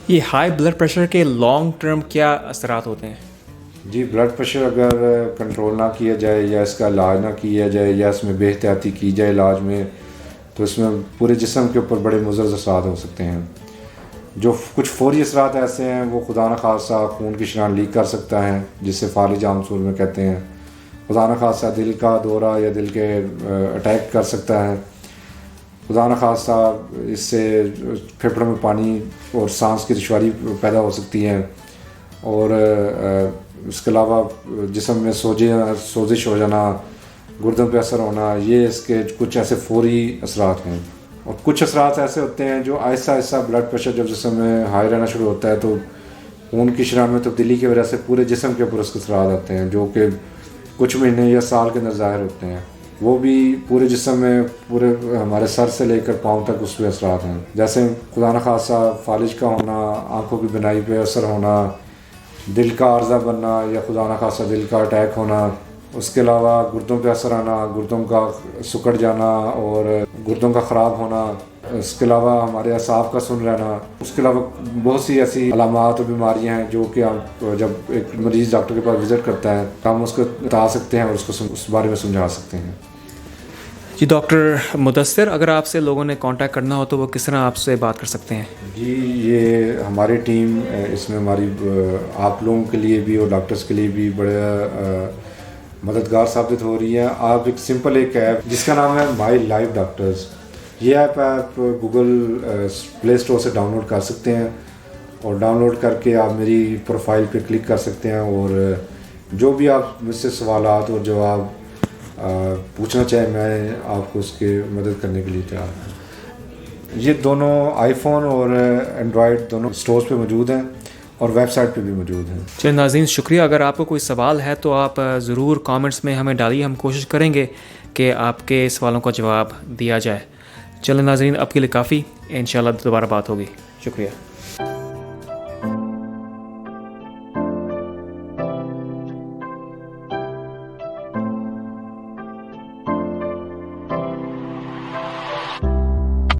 یہ high blood pressure کے long term کیا اثرات ہوتے ہیں؟ جی بلڈ پریشر اگر کنٹرول نہ کیا جائے یا اس کا علاج نہ کیا جائے یا اس میں بے احتیاطی کی جائے علاج میں، تو اس میں پورے جسم کے اوپر بڑے مضر اثرات ہو سکتے ہیں. جو کچھ فوری اثرات ایسے ہیں، وہ خدا نخواستہ خون کی شريان لیک کر سکتا ہے، جسے فالج عام اصول میں کہتے ہیں. خدا نخواستہ دل کا دورہ یا دل کے اٹیک کر سکتا ہے. خدا نخواستہ اس سے پھیپھڑوں میں پانی اور سانس کی دشواری پیدا ہو سکتی ہے. اور اس کے علاوہ جسم میں سوزش ہو جانا، گردوں پہ اثر ہونا، یہ اس کے کچھ ایسے فوری اثرات ہیں. اور کچھ اثرات ایسے ہوتے ہیں جو آہستہ آہستہ بلڈ پریشر جب جسم میں ہائی رہنا شروع ہوتا ہے تو خون کی شريان میں تبدیلی کی وجہ سے پورے جسم کے اوپر اس کے اثرات آتے ہیں، جو کہ کچھ مہینے یا سال کے اندر ظاہر ہوتے ہیں. وہ بھی پورے جسم میں، پورے ہمارے سر سے لے کر پاؤں تک اس پہ اثرات ہیں. جیسے خدا نخواستہ فالج کا ہونا، آنکھوں کی بینائی پہ اثر ہونا، دل کا عارضہ بننا یا خدا نخواستہ دل کا اٹیک ہونا. اس کے علاوہ گردوں پہ اثر آنا، گردوں کا سکڑ جانا اور گردوں کا خراب ہونا. اس کے علاوہ ہمارے اعصاب کا سن رہنا. اس کے علاوہ بہت سی ایسی علامات اور بیماریاں ہیں جو کہ آپ جب ایک مریض ڈاکٹر کے پاس وزٹ کرتا ہے تو ہم اس کو بتا سکتے ہیں اور اس کو اس بارے میں سمجھا سکتے ہیں. جی ڈاکٹر مدثر، اگر آپ سے لوگوں نے کانٹیکٹ کرنا ہو تو وہ کس طرح آپ سے بات کر سکتے ہیں؟ جی یہ ہماری ٹیم اس میں ہماری آپ لوگوں کے لیے بھی اور ڈاکٹرز کے لیے بھی بڑے مددگار ثابت ہو رہی ہے. آپ ایک سمپل ایک ایپ جس کا نام ہے مائی لائف ڈاکٹرز، یہ ایپ آپ گوگل پلے اسٹور سے ڈاؤن لوڈ کر سکتے ہیں اور ڈاؤن لوڈ کر کے آپ میری پروفائل پہ کلک کر سکتے ہیں اور جو بھی آپ مجھ سے سوالات اور جواب پوچھنا چاہیں میں آپ کو اس کے مدد کرنے کے لیے تیار ہوں. یہ دونوں آئی فون اور اینڈرائڈ دونوں اسٹورز پہ موجود ہیں اور ویب سائٹ پہ بھی موجود ہیں. چلیں ناظرین، شکریہ. اگر آپ کو کوئی سوال ہے تو آپ ضرور کامنٹس میں ہمیں ڈالیے، ہم کوشش کریں گے کہ آپ کے سوالوں کا جواب دیا جائے. چلیں ناظرین، اب کے لیے کافی، انشاءاللہ دوبارہ بات ہوگی. شکریہ.